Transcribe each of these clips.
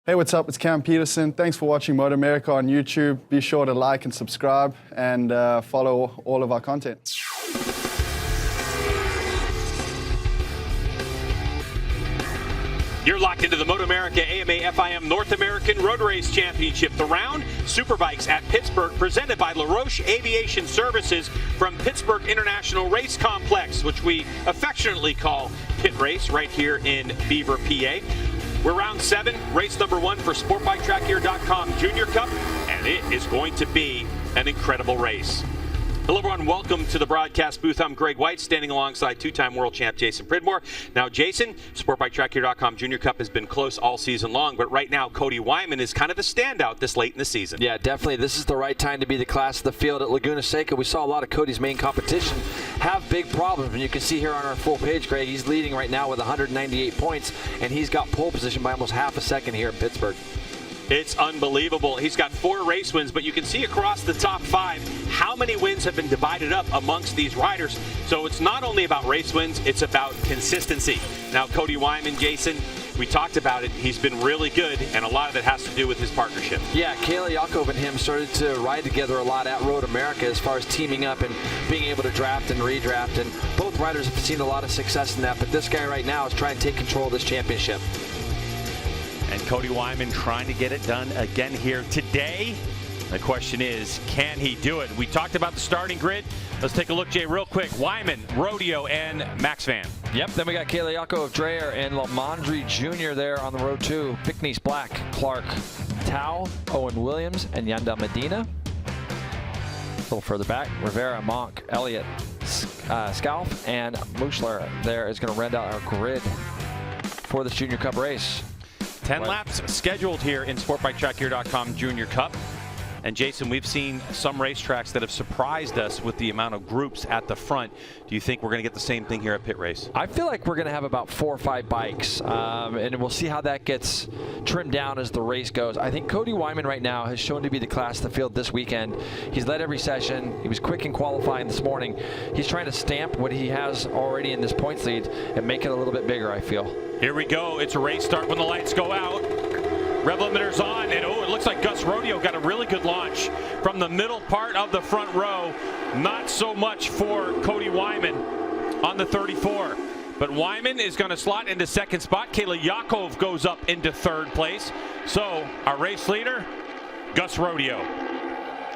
Hey, what's up? It's Cam Peterson. Thanks for watching MotoAmerica on YouTube. Be sure to like and subscribe and follow all of our content. You're locked into the MotoAmerica AMA FIM North American Road Race Championship. The round, Superbikes at Pittsburgh, presented by LaRoche Aviation Services from Pittsburgh International Race Complex, which we affectionately call Pit Race, right here in Beaver, PA. We're round 7, race number 1 for SportbikeTrackGear.com Junior Cup, and it is going to be an incredible race. Hello, everyone. Welcome to the broadcast booth. I'm Greg White, standing alongside two-time world champ Jason Pridmore. Now, Jason, SportbikeTrackGear.com Junior Cup has been close all season long, but right now, Cody Wyman is kind of the standout this late in the season. Yeah, definitely. This is the right time to be the class of the field at Laguna Seca. We saw a lot of Cody's main competition have big problems, and you can see here on our full page, Greg, he's leading right now with 198 points, and he's got pole position by almost half a second here in Pittsburgh. It's unbelievable. He's got 4 race wins, but you can see across the top 5 how many wins have been divided up amongst these riders. So it's not only about race wins, it's about consistency. Now, Cody Wyman, Jason, we talked about it. He's been really good, and a lot of it has to do with his partnership. Yeah, Kayla Yakov and him started to ride together a lot at Road America as far as teaming up and being able to draft and redraft. And both riders have seen a lot of success in that, but this guy right now is trying to take control of this championship. And Cody Wyman trying to get it done again here today. The question is, can he do it? We talked about the starting grid. Let's take a look, Jay, real quick. Wyman, Rodeo, and Max Van. Yep, then we got Kayla Yakov, Dreyer, and Lamondre Jr. there on the road too. Pickney's Black, Clark, Tao, Owen Williams, and Yanda Medina. A little further back, Rivera, Monk, Elliott, Scalf, and Muschler there is going to rend out our grid for this Junior Cup race. 10 laps scheduled here in SportbikeTrackGear.com Junior Cup. And Jason, we've seen some racetracks that have surprised us with the amount of groups at the front. Do you think we're going to get the same thing here at Pit Race? I feel like we're going to have about 4 or 5 bikes, and we'll see how that gets trimmed down as the race goes. I think Cody Wyman right now has shown to be the class of the field this weekend. He's led every session. He was quick in qualifying this morning. He's trying to stamp what he has already in this points lead and make it a little bit bigger, I feel. Here we go. It's a race start when the lights go out. Rev limiter's on, and it looks like Gus Rodeo got a really good launch from the middle part of the front row. Not so much for Cody Wyman on the 34. But Wyman is going to slot into second spot. Kayla Yakov goes up into third place. So our race leader, Gus Rodeo,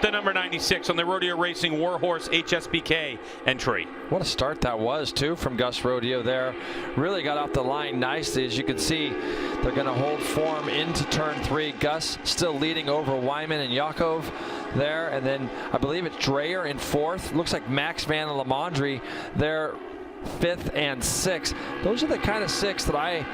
the number 96 on the Rodeo Racing Warhorse HSBK entry. What a start that was, too, from Gus Rodeo there. Really got off the line nicely. As you can see, they're going to hold form into turn 3. Gus still leading over Wyman and Yakov there. And then I believe it's Dreyer in 4th. Looks like Max Van and Lamondre, they're 5th and 6th. Those are the kind of 6 that I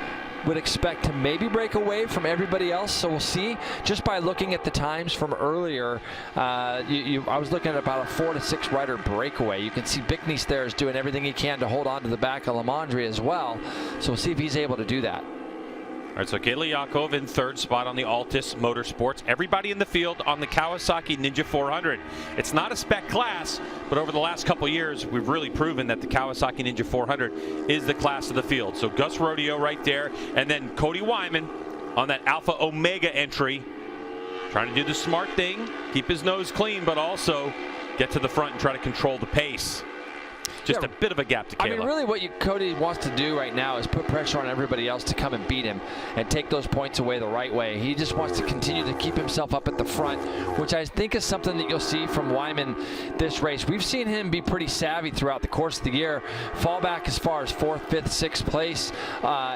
would expect to maybe break away from everybody else, so we'll see. Just by looking at the times from earlier, I was looking at about a 4 to 6 rider breakaway. You can see Bickney's there is doing everything he can to hold on to the back of Lamondre as well, so we'll see if he's able to do that. All right, so Kayla Yakov in 3rd spot on the Altus Motorsports. Everybody in the field on the Kawasaki Ninja 400. It's not a spec class, but over the last couple years, we've really proven that the Kawasaki Ninja 400 is the class of the field. So Gus Rodeo right there, and then Cody Wyman on that Alpha Omega entry. Trying to do the smart thing, keep his nose clean, but also get to the front and try to control the pace. Just a bit of a gap to Kayla. I mean, really what Cody wants to do right now is put pressure on everybody else to come and beat him and take those points away the right way. He just wants to continue to keep himself up at the front, which I think is something that you'll see from Wyman this race. We've seen him be pretty savvy throughout the course of the year, fall back as far as 4th, 5th, 6th place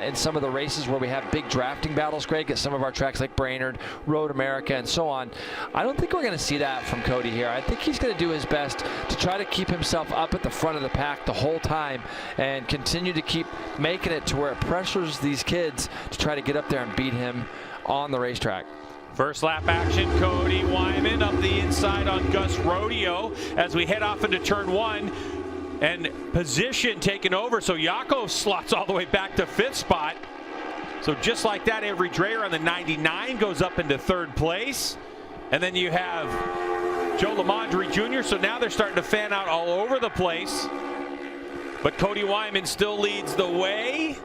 in some of the races where we have big drafting battles, Greg, at some of our tracks like Brainerd, Road America, and so on. I don't think we're going to see that from Cody here. I think he's going to do his best to try to keep himself up at the front of the pack the whole time and continue to keep making it to where it pressures these kids to try to get up there and beat him on the racetrack. First lap action, Cody Wyman up the inside on Gus Rodeo as we head off into turn 1, and position taken over, so Yakov slots all the way back to 5th spot. So just like that, Avery Dreyer on the 99 goes up into 3rd place, and then you have Joe Lamondre Jr., so now they're starting to fan out all over the place. But Cody Wyman still leads the way.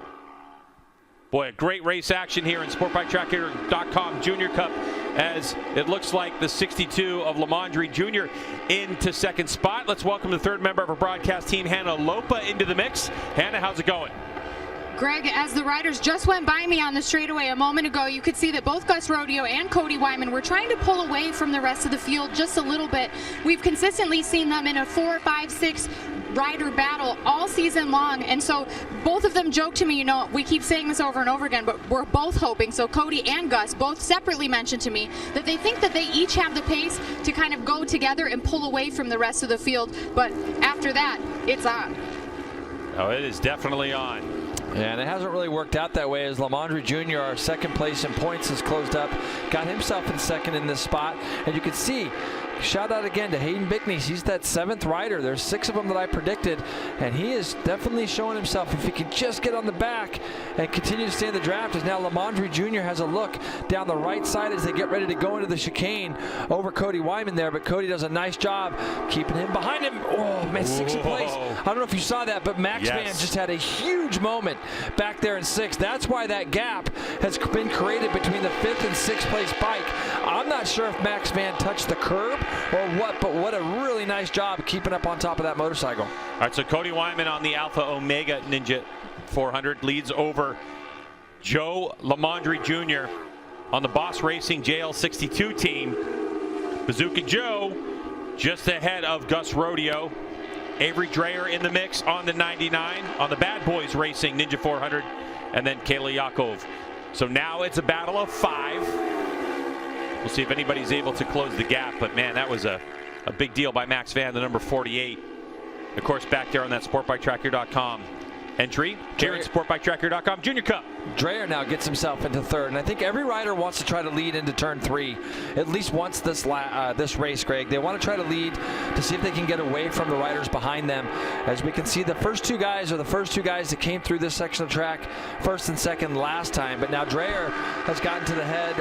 Boy, a great race action here in SportbikeTrackGear.com Junior Cup, as it looks like the 62 of Lamondre Jr. into second spot. Let's welcome the third member of our broadcast team, Hannah Lopa, into the mix. Hannah, how's it going? Greg, as the riders just went by me on the straightaway a moment ago, you could see that both Gus Rodeo and Cody Wyman were trying to pull away from the rest of the field just a little bit. We've consistently seen them in a 4, 5, 6 rider battle all season long, and so both of them joked to me, you know, we keep saying this over and over again, but we're both hoping, so Cody and Gus both separately mentioned to me that they think that they each have the pace to kind of go together and pull away from the rest of the field, but after that, it's on. Oh, it is definitely on. Yeah, and it hasn't really worked out that way, as Lamondre Jr., our second place in points, has closed up, got himself in second in this spot. And you can see, shout out again to Hayden Bickney. He's that 7th rider. There's 6 of them that I predicted, and he is definitely showing himself. If he can just get on the back and continue to stay in the draft, as now Lamondre Jr. has a look down the right side as they get ready to go into the chicane over Cody Wyman there, but Cody does a nice job keeping him behind him. Oh, man, 6th place. I don't know if you saw that, but Max Van just had a huge moment back there in 6th. That's why that gap has been created between the 5th and 6th place bike. I'm not sure if Max Van touched the curb or what, but what a really nice job keeping up on top of that motorcycle. All right, so Cody Wyman on the Alpha Omega Ninja 400 leads over Joe Lamondre Jr. on the Boss Racing JL62 team. Bazooka Joe just ahead of Gus Rodeo. Avery Dreyer in the mix on the 99 on the Bad Boys Racing Ninja 400, and then Kayla Yakov. So now it's a battle of 5. We'll see if anybody's able to close the gap, but man, that was a big deal by Max Van, the number 48. Of course, back there on that SportbikeTrackGear.com entry here at SportbikeTrackGear.com Junior Cup. Dreyer now gets himself into 3rd, and I think every rider wants to try to lead into turn 3 at least once this race, Greg. They want to try to lead to see if they can get away from the riders behind them. As we can see, the first two guys are the first 2 guys that came through this section of track, 1st and 2nd last time, but now Dreyer has gotten to the head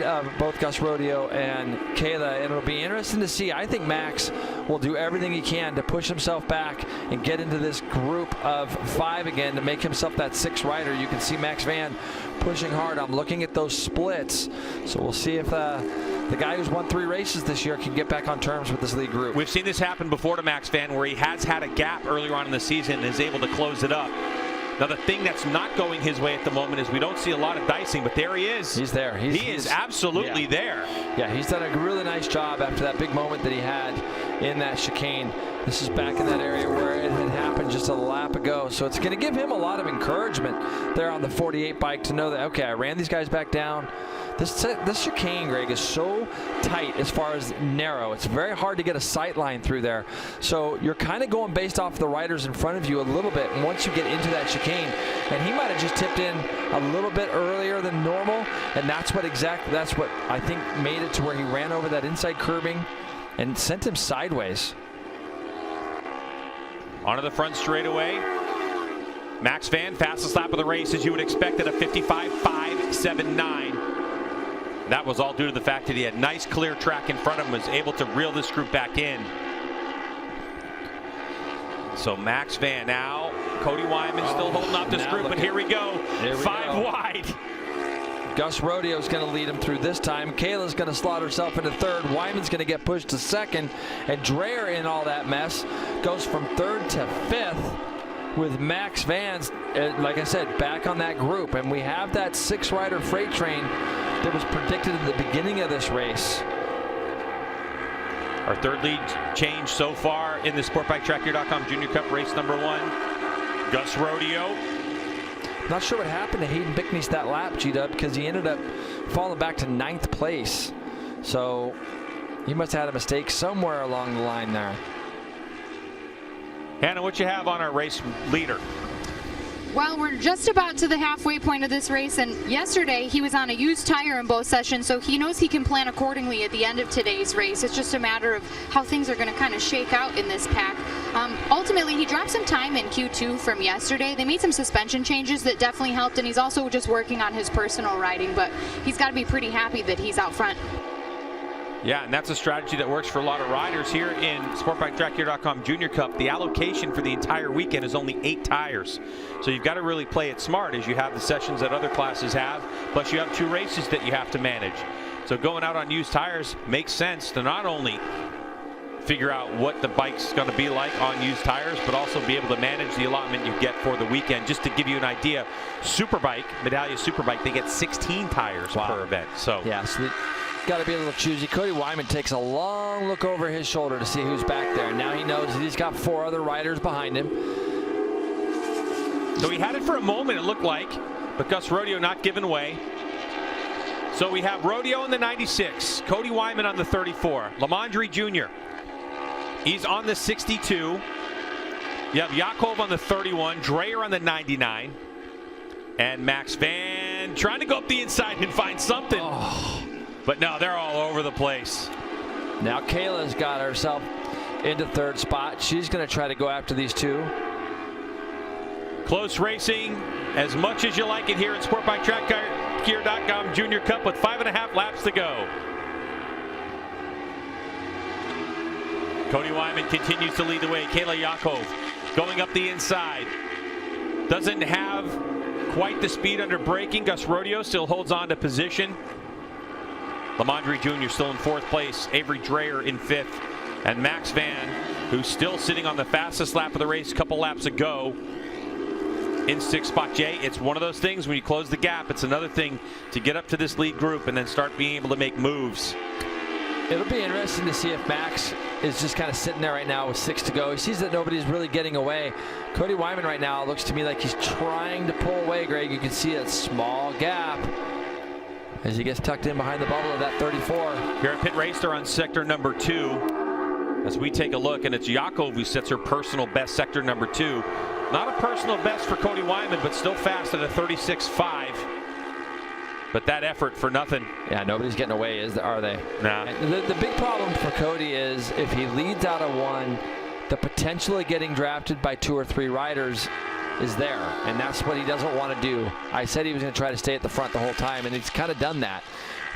of both Gus Rodeo and Kayla, and it'll be interesting to see. I think Max will do everything he can to push himself back and get into this group of 5 again to make himself that 6th rider. You can see Max Van pushing hard. I'm looking at those splits, so we'll see if the guy who's won 3 races this year can get back on terms with this lead group. We've seen this happen before to Max Van, where he has had a gap earlier on in the season and is able to close it up. Now, the thing that's not going his way at the moment is we don't see a lot of dicing, but there he is. He's there. He is absolutely there. Yeah, he's done a really nice job after that big moment that he had in that chicane. This is back in that area where it had happened just a lap ago. So it's going to give him a lot of encouragement there on the 48 bike to know that, okay, I ran these guys back down. This chicane, Greg, is so tight as far as narrow. It's very hard to get a sight line through there. So you're kind of going based off the riders in front of you a little bit. And once you get into that chicane, and he might have just tipped in a little bit earlier than normal, and that's what I think made it to where he ran over that inside curbing and sent him sideways. Onto the front straightaway. Max Van, fastest lap of the race, as you would expect, at a 55.579. That was all due to the fact that he had nice clear track in front of him, was able to reel this group back in. So Max Van now, Cody Wyman still holding up this group, but here we go. 5 wide. Gus Rodeo is going to lead him through this time. Kayla's going to slot herself into 3rd. Wyman's going to get pushed to 2nd. And Dreyer, in all that mess, goes from 3rd to 5th with Max Van, like I said, back on that group. And we have that 6-rider freight train that was predicted at the beginning of this race. Our 3rd lead change so far in the SportbikeTrackGear.com Junior Cup race number 1. Gus Rodeo. Not sure what happened to Hayden Bickney that lap, G-Dub, because he ended up falling back to 9th place. So he must have had a mistake somewhere along the line there. Hannah, what you have on our race leader? Well, we're just about to the halfway point of this race, and yesterday he was on a used tire in both sessions, so he knows he can plan accordingly at the end of today's race. It's just a matter of how things are going to kind of shake out in this pack. Ultimately, he dropped some time in Q2 from yesterday. They made some suspension changes that definitely helped, and he's also just working on his personal riding, but he's got to be pretty happy that he's out front. Yeah, and that's a strategy that works for a lot of riders. Here in SportbikeTrackGear.com Junior Cup, the allocation for the entire weekend is only 8 tires. So you've got to really play it smart, as you have the sessions that other classes have, plus you have 2 races that you have to manage. So going out on used tires makes sense to not only figure out what the bike's going to be like on used tires, but also be able to manage the allotment you get for the weekend. Just to give you an idea, Superbike, Medallia Superbike, they get 16 tires per event. So yeah, so got to be a little choosy. Cody Wyman takes a long look over his shoulder to see who's back there. Now he knows that he's got 4 other riders behind him. So he had it for a moment, it looked like, but Gus Rodeo not giving away. So we have Rodeo in the 96, Cody Wyman on the 34, Lamondre Jr. He's on the 62. You have Yakov on the 31, Dreyer on the 99, and Max Van trying to go up the inside and find something. Oh. But no, they're all over the place. Now Kayla's got herself into 3rd spot. She's going to try to go after these 2. Close racing as much as you like it here at SportbikeTrackGear.com Junior Cup with 5.5 laps to go. Cody Wyman continues to lead the way. Kayla Yakov going up the inside. Doesn't have quite the speed under braking. Gus Rodeo still holds on to position. Lamondre Jr. still in 4th place. Avery Dreyer in 5th. And Max Van, who's still sitting on the fastest lap of the race a couple laps ago, in 6th spot. Jay, it's one of those things when you close the gap, it's another thing to get up to this lead group and then start being able to make moves. It'll be interesting to see if Max is just kind of sitting there right now with 6 to go. He sees that nobody's really getting away. Cody Wyman right now looks to me like he's trying to pull away, Greg. You can see a small gap as he gets tucked in behind the bubble of that 34. Here at Pit Race, they're on sector number 2. As we take a look, and it's Yakov who sets her personal best, sector number 2. Not a personal best for Cody Wyman, but still fast at a 36.5. But that effort for nothing. Yeah, nobody's getting away, are they? Nah. The big problem for Cody is if he leads out of 1, the potential of getting drafted by 2 or 3 riders is there, and that's what he doesn't want to do. I said he was going to try to stay at the front the whole time, and he's kind of done that.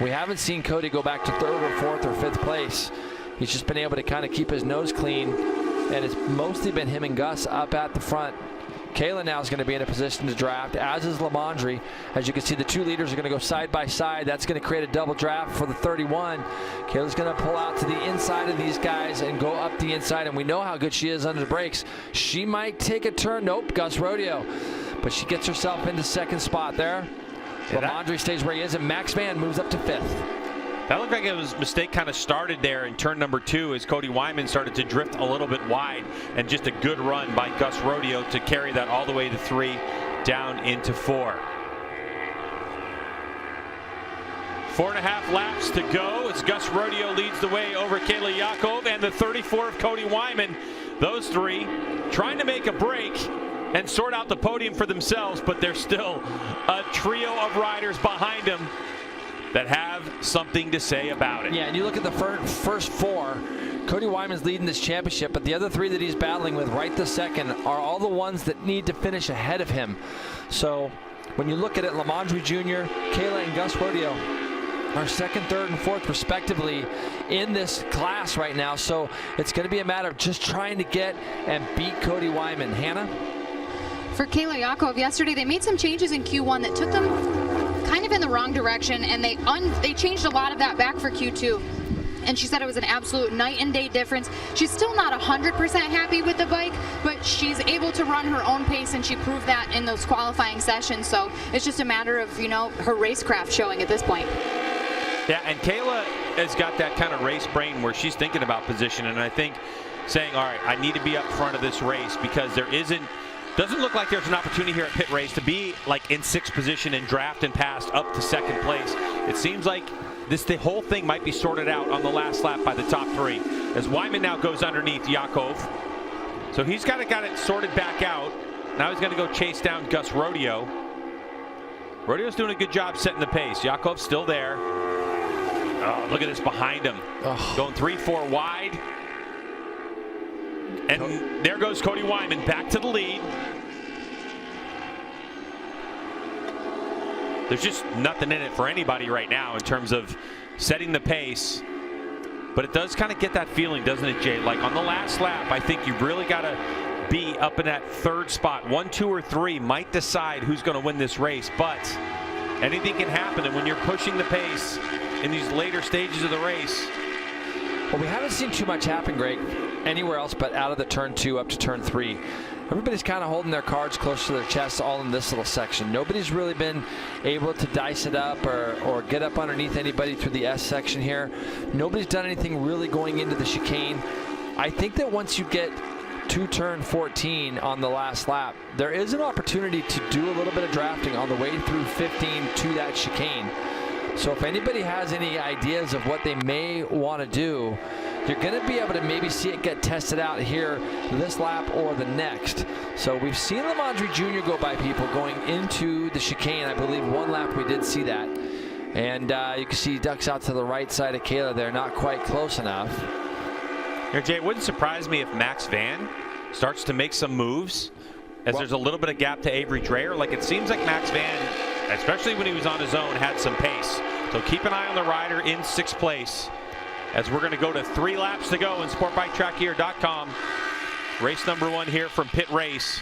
We haven't seen Cody go back to 3rd or 4th or 5th place. He's just been able to kind of keep his nose clean, and it's mostly been him and Gus up at the front. Kayla now is going to be in a position to draft, as is Lamondre. As you can see, the 2 leaders are going to go side by side. That's going to create a double draft for the 31. Kayla's going to pull out to the inside of these guys and go up the inside, and we know how good she is under the brakes. She might take a turn. Nope, Gus Rodeo. But she gets herself into 2nd spot there. Lamondre stays where he is, and Max Van moves up to 5th. That looked like it was a mistake kind of started there in turn number 2 as Cody Wyman started to drift a little bit wide, and just a good run by Gus Rodeo to carry that all the way to 3 down into 4. 4.5 laps to go as Gus Rodeo leads the way over Kayla Yakov and the 34 of Cody Wyman. Those 3 trying to make a break and sort out the podium for themselves, but there's still a trio of riders behind them that have something to say about it. Yeah, and you look at the first 4, Cody Wyman's leading this championship, but the other 3 that he's battling with right this second are all the ones that need to finish ahead of him. So when you look at it, Lamondre Jr., Kayla, and Gus Rodeo are 2nd, 3rd, and 4th respectively in this class right now. So it's going to be a matter of just trying to get and beat Cody Wyman. Hannah? For Kayla Yakov, yesterday they made some changes in Q1 that took them kind of in the wrong direction, and they changed a lot of that back for Q2. And she said it was an absolute night and day difference. She's still not 100% happy with the bike, but she's able to run her own pace, and she proved that in those qualifying sessions. So it's just a matter of, you know, her racecraft showing at this point. Yeah, and Kayla has got that kind of race brain where she's thinking about position, and I think saying, all right, I need to be up front of this race because doesn't look like there's an opportunity here at Pit Race to be like in 6th position and draft and pass up to 2nd place. It seems like the whole thing might be sorted out on the last lap by the top 3. As Wyman now goes underneath Yakov. So he's got it sorted back out. Now he's going to go chase down Gus Rodeo. Rodeo's doing a good job setting the pace. Yakov's still there. Oh, look at this behind him. Oh. Going 3-4 wide. And there goes Cody Wyman back to the lead. There's just nothing in it for anybody right now in terms of setting the pace But it does kind of get that feeling, doesn't it, Jay? Like on the last lap, I think you've really got to be up in that third spot. 1, 2, or 3 might decide who's going to win this race, but anything can happen. And when you're pushing the pace in these later stages of the race. Well, we haven't seen too much happen, Greg, anywhere else but out of the turn 2 up to turn 3. Everybody's kind of holding their cards close to their chests all in this little section. Nobody's really been able to dice it up or get up underneath anybody through the S section here. Nobody's done anything really going into the chicane. I think that once you get to turn 14 on the last lap, there is an opportunity to do a little bit of drafting on the way through 15 to that chicane. So if anybody has any ideas of what they may want to do, you're going to be able to maybe see it get tested out here this lap or the next. So we've seen Lamondre Jr. go by people going into the chicane. I believe one lap we did see that. And you can see he ducks out to the right side of Kayla there, not quite close enough. Here, Jay, it wouldn't surprise me if Max Van starts to make some moves as there's a little bit of gap to Avery Dreyer. Like it seems like Max Van, especially when he was on his own, had some pace. So keep an eye on the rider in 6th place as we're going to go to 3 laps to go in SportbikeTrackGear.com. Race number 1 here from Pit Race.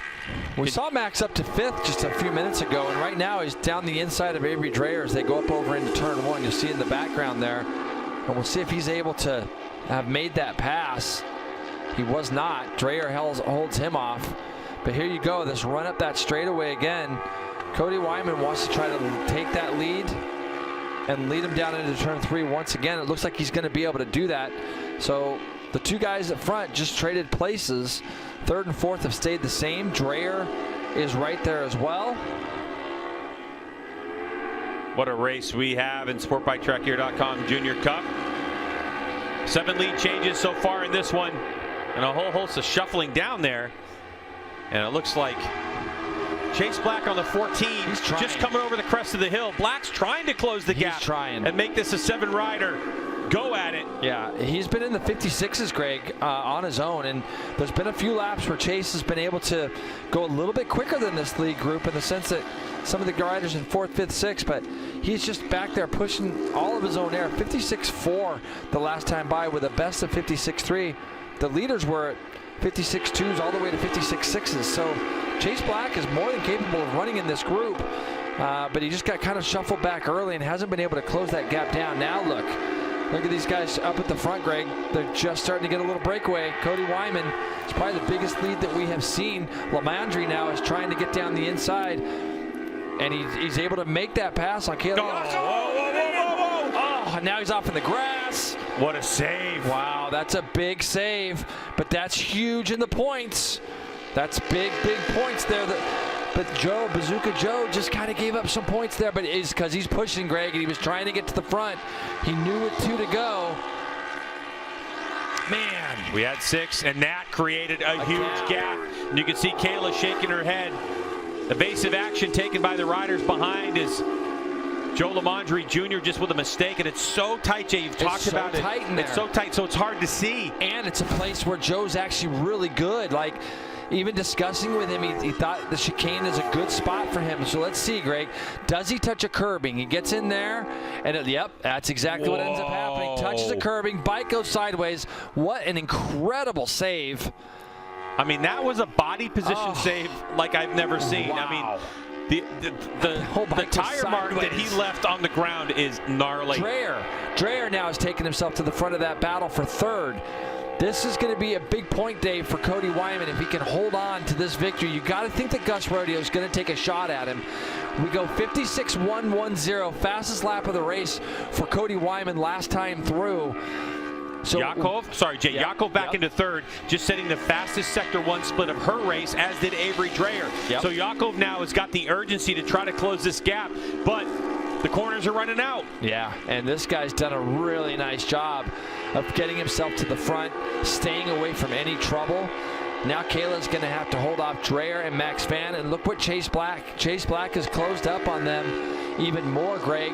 We saw Max up to 5th just a few minutes ago, and right now he's down the inside of Avery Dreyer as they go up over into turn 1. You'll see in the background there. And we'll see if he's able to have made that pass. He was not. Dreyer holds him off. But here you go, this run up that straightaway again. Cody Wyman wants to try to take that lead and lead him down into turn 3 once again. It looks like he's going to be able to do that. So the 2 guys up front just traded places. 3rd and 4th have stayed the same. Dreyer is right there as well. What a race we have in SportbikeTrackGear.com Junior Cup. 7 lead changes so far in this one, and a whole host of shuffling down there. And it looks like Chase Black on the 14, just coming over the crest of the hill. Black's trying to close the gap and make this a 7-rider. Go at it. Yeah, he's been in the 56s, Greg, on his own, and there's been a few laps where Chase has been able to go a little bit quicker than this lead group in the sense that some of the riders in 4th, 5th, 6th, but he's just back there pushing all of his own air. 56.4 the last time by with a best of 56.3. The leaders were at 56.2s all the way to 56.6s. So Chase Black is more than capable of running in this group, but he just got kind of shuffled back early and hasn't been able to close that gap down. Now look at these guys up at the front, Greg. They're just starting to get a little breakaway. Cody Wyman is probably the biggest lead that we have seen. Lamondre now is trying to get down the inside, and he's able to make that pass on Caleb. Oh, now he's off in the grass. What a save. Wow, that's a big save, but that's huge in the points. That's big points there. But Bazooka Joe just kind of gave up some points there, but it's because he's pushing, Greg, and he was trying to get to the front. He knew with 2 to go. Man, we had 6, and that created a huge gap. And you can see Kayla shaking her head. Evasive action taken by the riders behind is Joe Lamondre Jr. just with a mistake, and it's so tight, Jay. You've talked about it. It's so tight in there. It's so tight, so it's hard to see. And it's a place where Joe's actually really good. Like, even discussing with him, he thought the chicane is a good spot for him. So let's see, Greg. Does he touch a curbing? He gets in there, and yep, that's exactly what ends up happening. Touches a curbing, bike goes sideways. What an incredible save. I mean, that was a body position save like I've never seen. Wow. I mean, the tire mark that he left on the ground is gnarly. Dreyer now has taken himself to the front of that battle for 3rd. This is going to be a big point day for Cody Wyman if he can hold on to this victory. You got to think that Gus Rodeo is going to take a shot at him. We go 56.110, fastest lap of the race for Cody Wyman last time through. So Yakov back into 3rd, just setting the fastest Sector 1 split of her race, as did Avery Dreyer. So Yakov now has got the urgency to try to close this gap, but the corners are running out. Yeah, and this guy's done a really nice job of getting himself to the front, staying away from any trouble. Now Kayla's going to have to hold off Dreyer and Max Van, and look what Chase Black has closed up on them even more, Greg,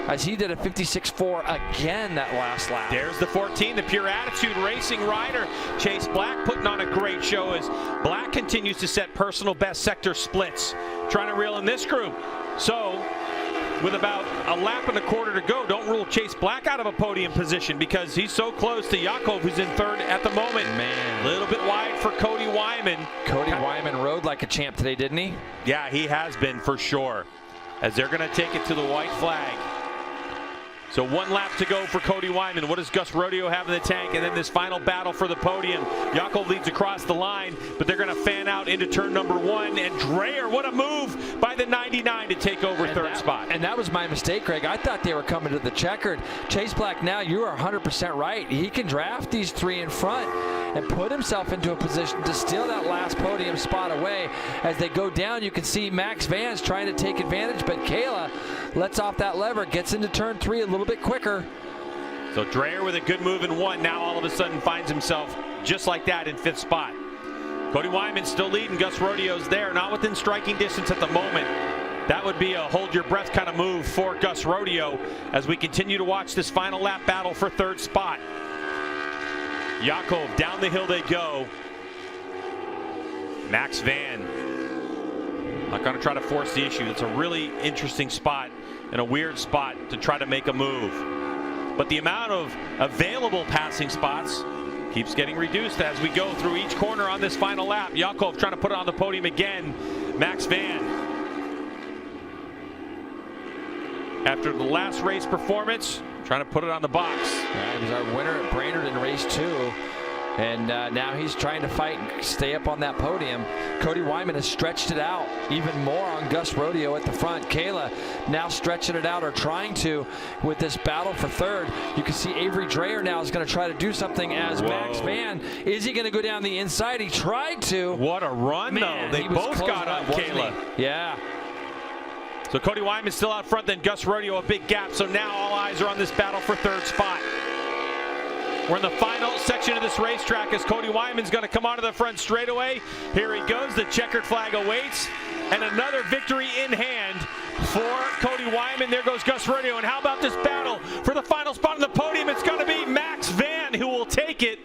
as he did a 56.4 again that last lap. There's the 14, the Pure Attitude Racing rider, Chase Black, putting on a great show as Black continues to set personal best sector splits, trying to reel in this group. So with about a lap and a quarter to go, don't rule Chase Black out of a podium position because he's so close to Yakov, who's in third at the moment. Man. A little bit wide for Cody Wyman. Cody Wyman rode like a champ today, didn't he? Yeah, he has been for sure. As they're going to take it to the white flag. So 1 lap to go for Cody Wyman. What does Gus Rodeo have in the tank? And then this final battle for the podium. Yakov leads across the line, but they're going to fan out into turn number 1. And Dreyer, what a move by the 99 to take over third spot. And that was my mistake, Greg. I thought they were coming to the checkered. Chase Black, now you are 100% right. He can draft these 3 in front and put himself into a position to steal that last podium spot away. As they go down, you can see Max Vance trying to take advantage, but Kayla lets off that lever, gets into turn 3 a little bit quicker. So Dreyer with a good move in 1, now all of a sudden finds himself just like that in 5th spot. Cody Wyman still leading. Gus Rodeo's there, not within striking distance at the moment. That would be a hold your breath kind of move for Gus Rodeo as we continue to watch this final lap battle for 3rd spot. Yakov, down the hill they go. Max Van, not going to try to force the issue. It's a really interesting spot and a weird spot to try to make a move. But the amount of available passing spots keeps getting reduced as we go through each corner on this final lap. Yakov trying to put it on the podium again. Max Van, after the last race performance, trying to put it on the box. He was our winner at Brainerd in race 2. And now he's trying to fight and stay up on that podium. Cody Wyman has stretched it out even more on Gus Rodeo at the front. Kayla now stretching it out, or trying to, with this battle for 3rd. You can see Avery Dreyer now is going to try to do something as Max Van. Is he going to go down the inside? He tried to. What a run, Man, though. They both got up, Kayla. Yeah. So Cody Wyman still out front, then Gus Rodeo a big gap. So now all eyes are on this battle for 3rd spot. We're in the final section of this racetrack as Cody Wyman's going to come onto the front straightaway. Here he goes. The checkered flag awaits. And another victory in hand for Cody Wyman. There goes Gus Rodeo. And how about this battle for the final spot on the podium? It's going to be Max Van who will take it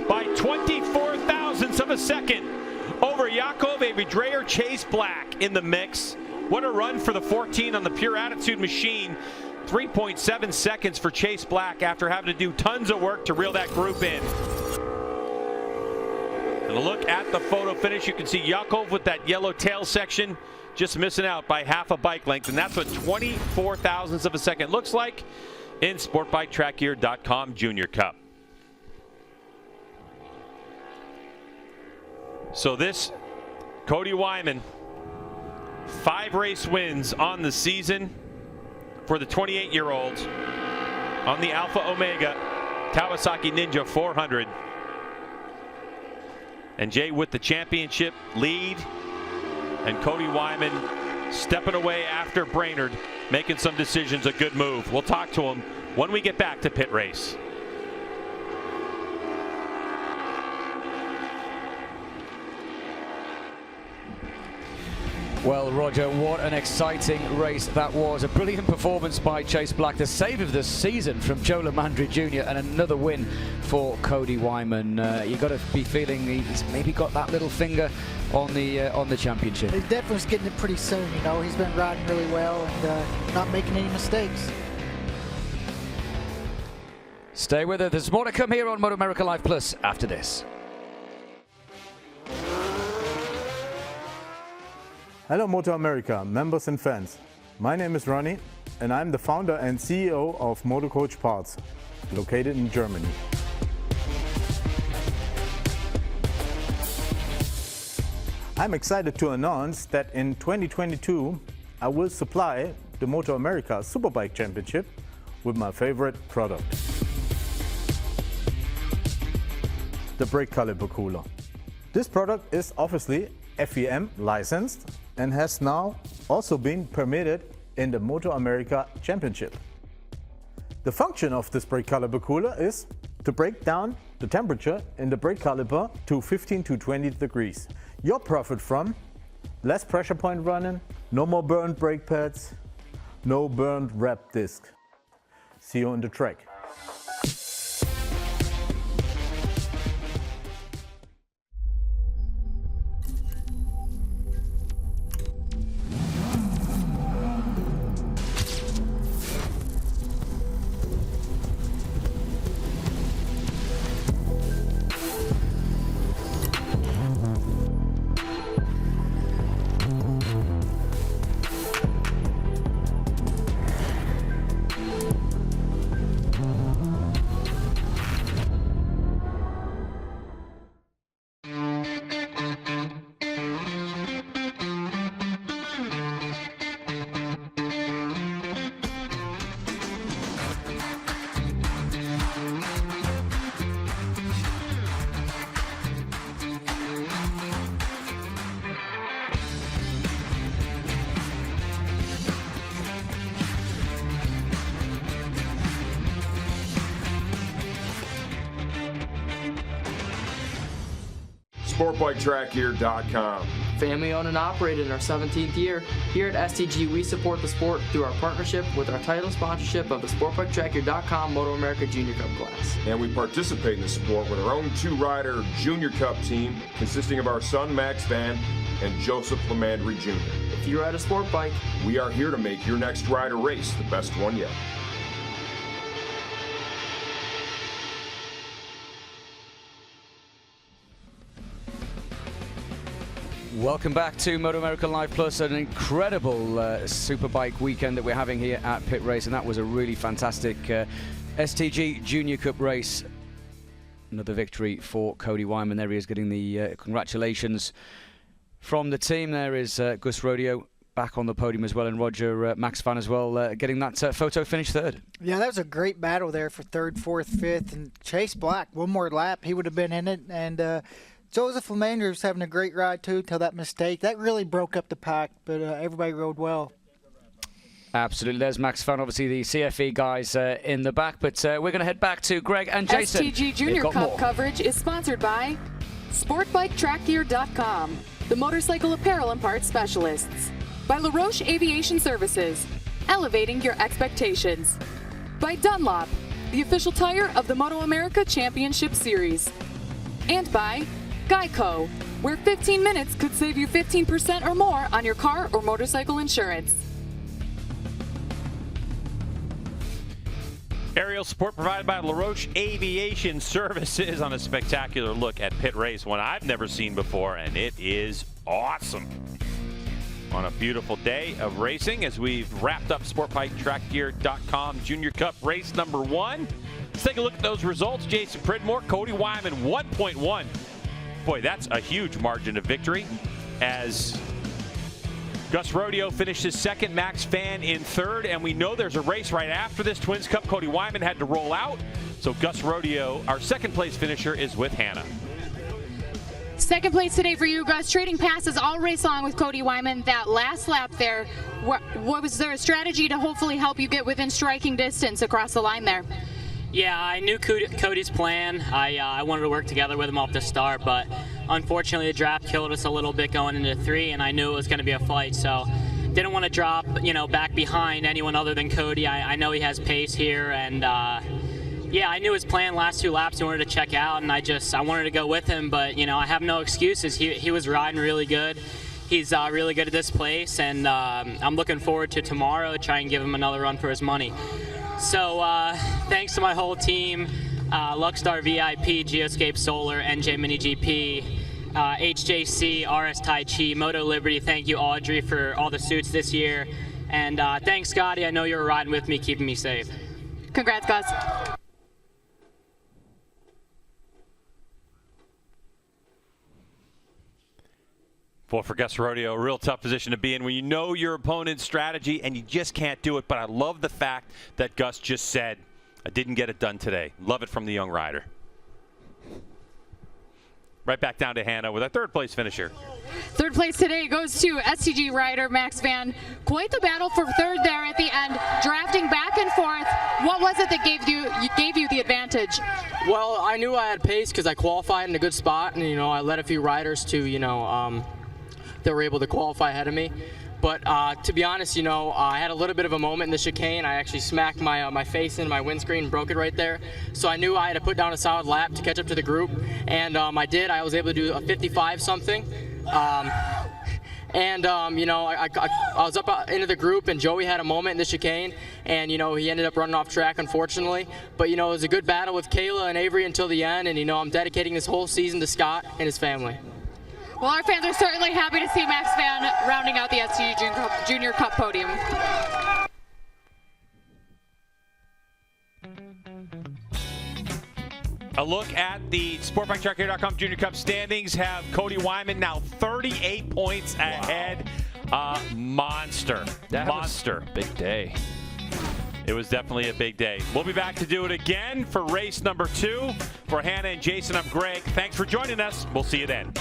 by 24 thousandths of a second over Yakov. Avery Dreyer, Chase Black in the mix. What a run for the 14 on the Pure Attitude machine. 3.7 seconds for Chase Black after having to do tons of work to reel that group in. And a look at the photo finish, you can see Yakov with that yellow tail section just missing out by half a bike length, and that's what 24 thousandths of a second looks like in SportbikeTrackGear.com Junior Cup. So this Cody Wyman, 5 race wins on the season for the 28-year-old on the Alpha Omega Kawasaki Ninja 400. And Jay with the championship lead, and Cody Wyman stepping away after Brainerd, making some decisions. A good move. We'll talk to him when we get back to pit race. Well, Roger, what an exciting race that was. A brilliant performance by Chase Black, the save of the season from Joe Lamandri Jr., and another win for Cody Wyman. You've got to be feeling he's maybe got that little finger on the championship. He definitely was getting it pretty soon, you know. He's been riding really well and not making any mistakes. Stay with us. There's more to come here on MotoAmerica Live Plus after this. Hello MotoAmerica members and fans. My name is Ronnie and I'm the founder and CEO of MotoCoach Parts, located in Germany. I'm excited to announce that in 2022 I will supply the MotoAmerica Superbike Championship with my favorite product, the brake caliper cooler. This product is obviously FEM licensed and has now also been permitted in the MotoAmerica Championship. The function of this brake caliper cooler is to break down the temperature in the brake caliper to 15 to 20 degrees. You'll profit from less pressure point running, no more burned brake pads, no burned wrap disc. See you on the track. SportbikeTrackGear.com. Family owned and operated in our 17th year, here at STG we support the sport through our partnership with our title sponsorship of the SportbikeTrackGear.com MotoAmerica Junior Cup class. And we participate in the sport with our own 2-rider Junior Cup team consisting of our son Max Van and Joseph Lemandry Jr. If you ride a sport bike, we are here to make your next rider race the best one yet. Welcome back to MotoAmerica Live Plus, an incredible Superbike weekend that we're having here at Pit Race, and that was a really fantastic STG Junior Cup race. Another victory for Cody Wyman. There he is getting the congratulations from the team. There is Gus Rodeo back on the podium as well, and Roger Max Van as well, getting that photo finish third. Yeah, that was a great battle there for third, fourth, fifth, and Chase Black, one more lap, he would have been in it, and Joseph Lemandry was having a great ride too till that mistake. That really broke up the pack, but everybody rode well. Absolutely. There's Max Van, obviously the CFE guys in the back, but we're going to head back to Greg and Jason. STG Junior Cup coverage is sponsored by SportbikeTrackGear.com, the motorcycle apparel and parts specialists. By LaRoche Aviation Services, elevating your expectations. By Dunlop, the official tire of the MotoAmerica Championship Series. And by Geico, where 15 minutes could save you 15% or more on your car or motorcycle insurance. Aerial support provided by LaRoche Aviation Services on a spectacular look at Pit Race, one I've never seen before, and it is awesome. On a beautiful day of racing as we've wrapped up SportbikeTrackGear.com Junior Cup race number 1. Let's take a look at those results. Jason Pridmore, Cody Wyman, 1.1. Boy, that's a huge margin of victory as Gus Rodeo finishes second, Max Van in third, and we know there's a race right after this Twins Cup. Cody Wyman had to roll out, so Gus Rodeo, our second place finisher, is with Hannah. Second place today for you, Gus. Trading passes all race long with Cody Wyman. That last lap there, what was there a strategy to hopefully help you get within striking distance across the line there? Yeah, I knew Cody's plan. I wanted to work together with him off the start, but unfortunately the draft killed us a little bit going into 3, and I knew it was going to be a fight, so didn't want to drop, back behind anyone other than Cody. I know he has pace here, and yeah, I knew his plan last 2 laps. He wanted to check out, and I wanted to go with him, but I have no excuses. He was riding really good. He's really good at this place, and I'm looking forward to tomorrow to try and give him another run for his money. So thanks to my whole team, Luckstar VIP, Geoscape Solar, NJ Mini GP, HJC, RS Tai Chi, Moto Liberty. Thank you, Audrey, for all the suits this year. And thanks, Scotty. I know you were riding with me, keeping me safe. Congrats, Gus. Well, for Gus Rodeo, a real tough position to be in when you know your opponent's strategy and you just can't do it. But I love the fact that Gus just said, I didn't get it done today. Love it from the young rider. Right back down to Hannah with our third place finisher. Third place today goes to STG rider Max Van. Quite the battle for third there at the end, drafting back and forth. What was it that gave you the advantage? Well, I knew I had pace because I qualified in a good spot, and I led a few riders to that were able to qualify ahead of me. But to be honest, I had a little bit of a moment in the chicane. I actually smacked my face into my windscreen and broke it right there. So I knew I had to put down a solid lap to catch up to the group, and I did. I was able to do a 55 something. I was up into the group, and Joey had a moment in the chicane, and he ended up running off track, unfortunately. But it was a good battle with Kayla and Avery until the end, and I'm dedicating this whole season to Scott and his family. Well, our fans are certainly happy to see Max Van rounding out the STG Junior Cup podium. A look at the SportbikeTrackGear.com Junior Cup standings have Cody Wyman now 38 points ahead. Monster. Monster. Big day. It was definitely a big day. We'll be back to do it again for race number 2. For Hannah and Jason, I'm Greg. Thanks for joining us. We'll see you then.